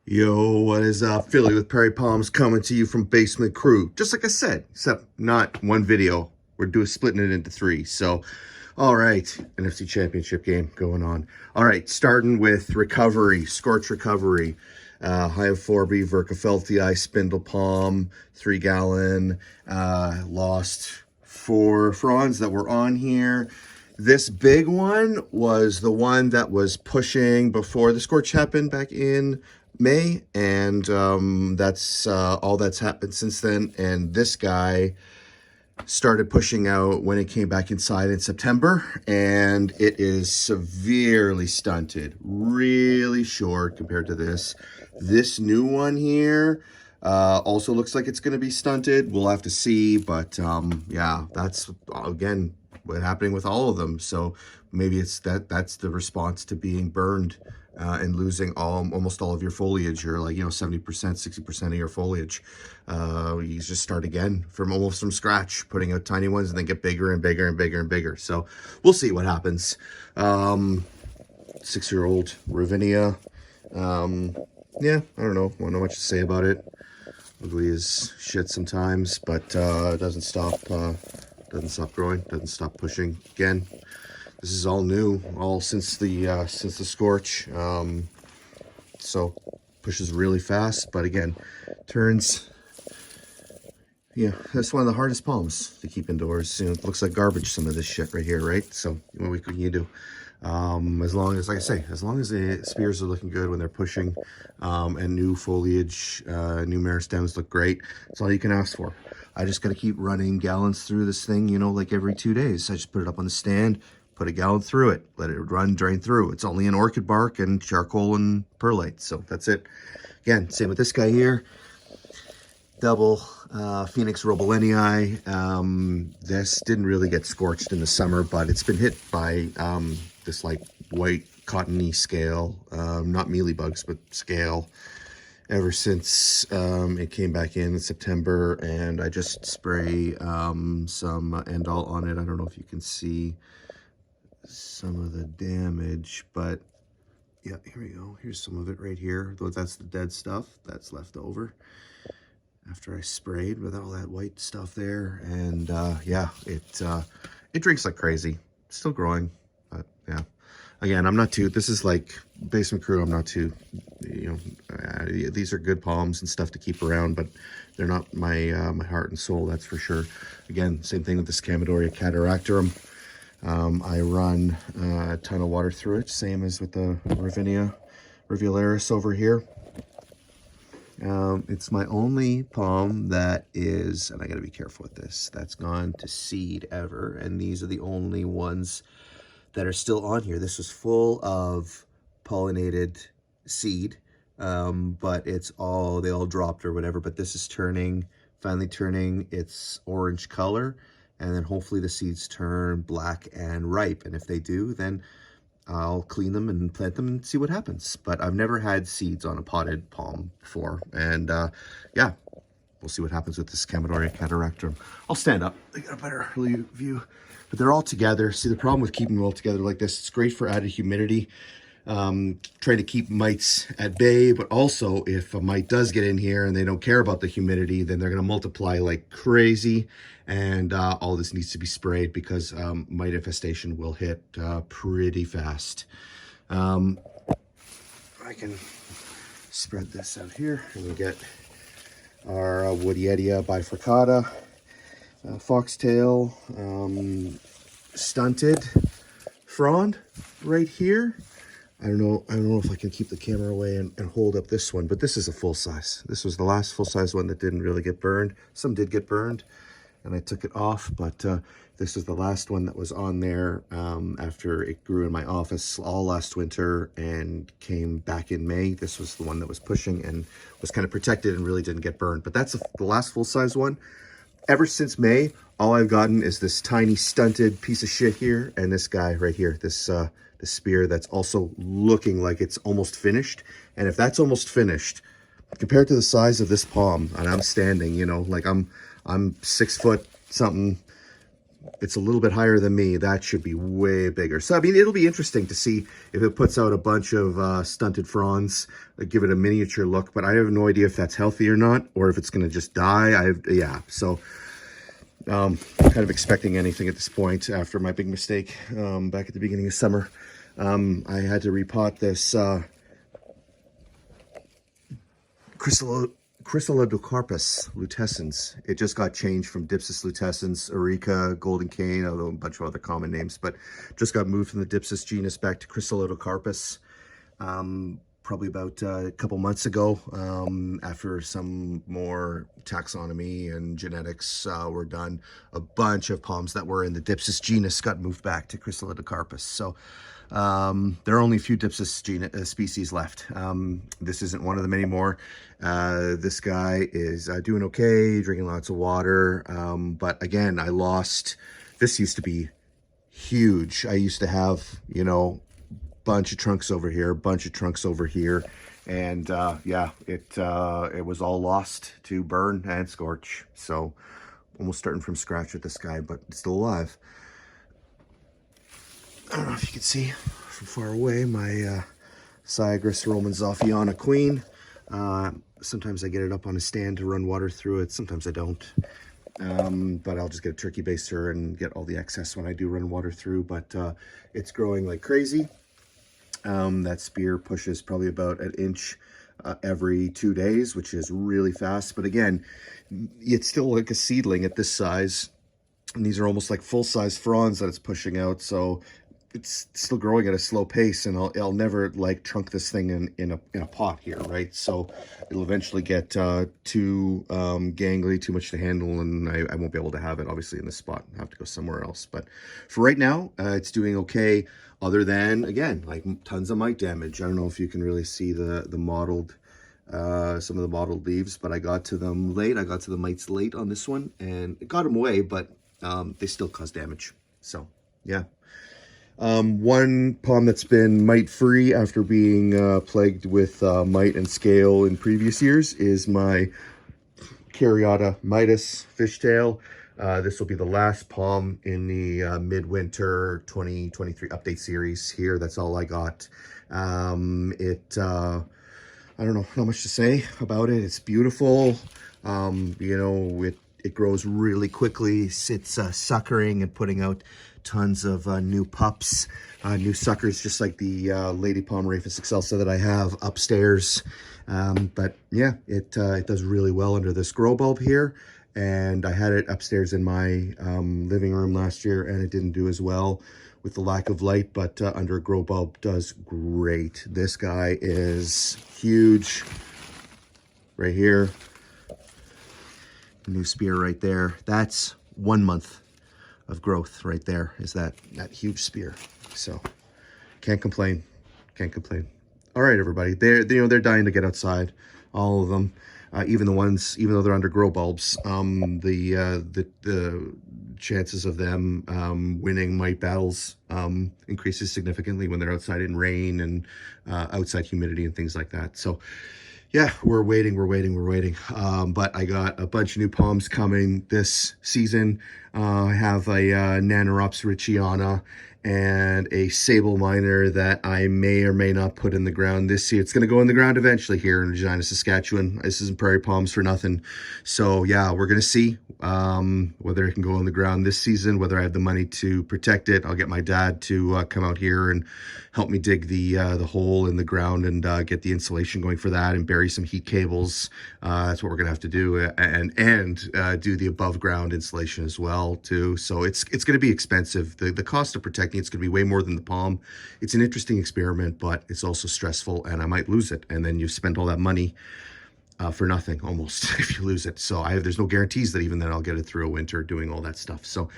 Yo, what is up? Philly with Prairie Palms coming to you from Basement Crew. Just like I said, except not one video. We're splitting it into three. So, all right, NFC Championship game going on. All right, starting with recovery, scorch recovery. High of Forby, Verkafeltii, Spindle Palm, 3 gallon. Lost 4 fronds that were on here. This big one was the one that was pushing before the scorch happened back in May, and that's all that's happened since then. And this guy started pushing out when it came back inside in September, and it is severely stunted, really short compared to this. This new one here also looks like it's going to be stunted. We'll have to see, but yeah, that's again what's happening with all of them. So maybe it's that's the response to being burned and losing almost all of your foliage. You're like, 70%, 60% of your foliage. You just start again almost from scratch, putting out tiny ones and then get bigger and bigger and bigger and bigger. So we'll see what happens. 6-year-old Ravinia. Yeah, I don't know much to say about it. Ugly as shit sometimes, but it doesn't stop growing, doesn't stop pushing. Again, this is all new, all since the scorch. So pushes really fast, but again, turns. Yeah, that's one of the hardest palms to keep indoors. It looks like garbage, some of this shit right here, right? So what can you do? As long as, like I say, as long as the spears are looking good when they're pushing, and new foliage, new meristems look great, that's all you can ask for. I just got to keep running gallons through this thing, like every 2 days. I just put it up on the stand, put a gallon through it, let it run, drain through. It's only an orchid bark and charcoal and perlite, so that's it. Again, same with this guy here. Double Phoenix Robelenii. This didn't really get scorched in the summer, but it's been hit by this like white cottony scale, not mealybugs, but scale, ever since it came back in September. And I just spray some Endol on it. I don't know if you can see some of the damage, but yeah, here we go. Here's some of it right here. That's the dead stuff that's left over after I sprayed with all that white stuff there. And yeah, it drinks like crazy. It's still growing, but yeah. Again, I'm not too, this is like Basement Crew, I'm not too, these are good palms and stuff to keep around, but they're not my my heart and soul, that's for sure. Again, same thing with this Camadoria cataractorum. I run a ton of water through it, same as with the Ravinia rivularis over here. It's my only palm that is, and I got to be careful with this, that's gone to seed ever. And these are the only ones that are still on here. This was full of pollinated seed, but they all dropped or whatever. But this is finally turning its orange color. And then hopefully the seeds turn black and ripe. And if they do, then I'll clean them and plant them and see what happens. But I've never had seeds on a potted palm before. And yeah, we'll see what happens with this Camadoria cataractorum. I'll stand up. I got a better view. But they're all together. See, the problem with keeping them all together like this, it's great for added humidity. Trying to keep mites at bay, but also if a mite does get in here and they don't care about the humidity, then they're going to multiply like crazy. And all this needs to be sprayed because mite infestation will hit pretty fast. I can spread this out here and we get our Woodietia bifurcata, foxtail, stunted frond right here. I don't know if I can keep the camera away and hold up this one, but this is a full size. This was the last full size one that didn't really get burned. Some did get burned and I took it off, but this is the last one that was on there after it grew in my office all last winter and came back in May. This was the one that was pushing and was kind of protected and really didn't get burned, but that's the last full size one. Ever since May, all I've gotten is this tiny stunted piece of shit here and this guy right here, this spear that's also looking like it's almost finished. And if that's almost finished, compared to the size of this palm, and I'm standing, like I'm 6 foot something, it's a little bit higher than me. That should be way bigger. So, I mean, it'll be interesting to see if it puts out a bunch of stunted fronds, give it a miniature look. But I have no idea if that's healthy or not, or if it's going to just die. Yeah, so kind of expecting anything at this point after my big mistake back at the beginning of summer. I had to repot this Chrysalidocarpus lutescens. It just got changed from Dipsis lutescens, Areca, golden cane, although a bunch of other common names, but just got moved from the Dipsis genus back to Chrysalidocarpus probably about a couple months ago, after some more taxonomy and genetics were done. A bunch of palms that were in the Dipsis genus got moved back to Chrysalidocarpus. So there are only a few Dipsis species left. This isn't one of them anymore. This guy is doing okay, drinking lots of water. But again, I lost, this used to be huge. I used to have, you know, bunch of trunks over here, bunch of trunks over here. And yeah, it was all lost to burn and scorch. So almost starting from scratch with this guy, but it's still alive. I don't know if you can see from far away my Cyagrus Romanzoffiana queen. Sometimes I get it up on a stand to run water through it. Sometimes I don't. But I'll just get a turkey baster and get all the excess when I do run water through. But it's growing like crazy. That spear pushes probably about an inch every 2 days, which is really fast. But again, it's still like a seedling at this size. And these are almost like full-size fronds that it's pushing out. So it's still growing at a slow pace, and I'll never like trunk this thing in a pot here, right? So it'll eventually get too gangly, too much to handle, and I won't be able to have it obviously in this spot. I'll have to go somewhere else. But for right now, it's doing okay, other than, again, like tons of mite damage. I don't know if you can really see the mottled, some of the mottled leaves, but I got to them late. I got to the mites late on this one, and it got them away, but they still cause damage. So yeah. One palm that's been mite-free after being plagued with mite and scale in previous years is my Caryata mitis fishtail. This will be the last palm in the midwinter 2023 update series here. That's all I got. I don't know how much to say about it. It's beautiful. You know, it grows really quickly. It's suckering and putting out tons of new pups, new suckers, just like the Lady Palm Rhapis excelsa that I have upstairs. But yeah, it does really well under this grow bulb here. And I had it upstairs in my living room last year, and it didn't do as well with the lack of light, but under a grow bulb does great. This guy is huge right here. New spear right there. That's 1 month of growth right there, is that huge spear. So can't complain, can't complain. All right, everybody, they're dying to get outside, all of them, even the ones, even though they're under grow bulbs. The chances of them winning mite battles increases significantly when they're outside in rain and outside humidity and things like that. So yeah, we're waiting. But I got a bunch of new palms coming this season. I have a Nanoropsis ricciana and a sable miner that I may or may not put in the ground this year. It's going to go in the ground eventually here in Regina, Saskatchewan. This isn't Prairie Palms for nothing. So yeah, we're going to see whether it can go in the ground this season, whether I have the money to protect it. I'll get my dad to come out here and help me dig the hole in the ground and get the insulation going for that, and bury some heat cables. That's what we're going to have to do, and do the above ground insulation as well too. So it's going to be expensive. The cost of protecting it's going to be way more than the palm. It's an interesting experiment, but it's also stressful, and I might lose it, and then you spend all that money for nothing almost if you lose it. So there's no guarantees that even then I'll get it through a winter doing all that stuff. So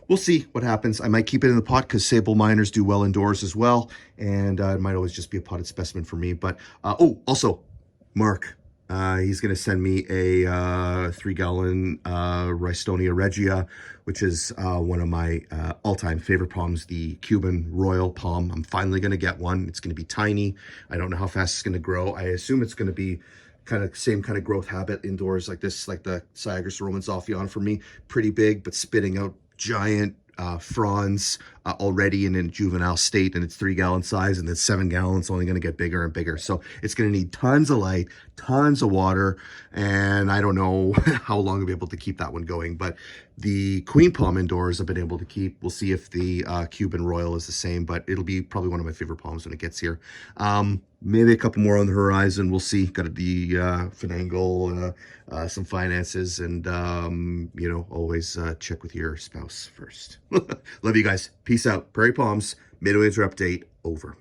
we'll see what happens. I might keep it in the pot because sable miners do well indoors as well, and it might always just be a potted specimen for me. But oh, also Mark, he's going to send me a 3-gallon Ristonia regia, which is one of my all-time favorite palms, the Cuban Royal Palm. I'm finally going to get one. It's going to be tiny. I don't know how fast it's going to grow. I assume it's going to be same kind of growth habit indoors like this, like the Cyagrus Romanzoffiana for me. Pretty big, but spitting out giant fronds already in a juvenile state, and it's 3-gallon size, and then 7 gallons, only going to get bigger and bigger. So it's going to need tons of light, tons of water, and I don't know how long I'll be able to keep that one going. But the queen palm indoors I've been able to keep. We'll see if the Cuban Royal is the same, but it'll be probably one of my favorite palms when it gets here. Maybe a couple more on the horizon. We'll see. Got to finagle some finances, and you know, always check with your spouse first. Love you guys. Peace out. Prairie Palms, Midwinter update over.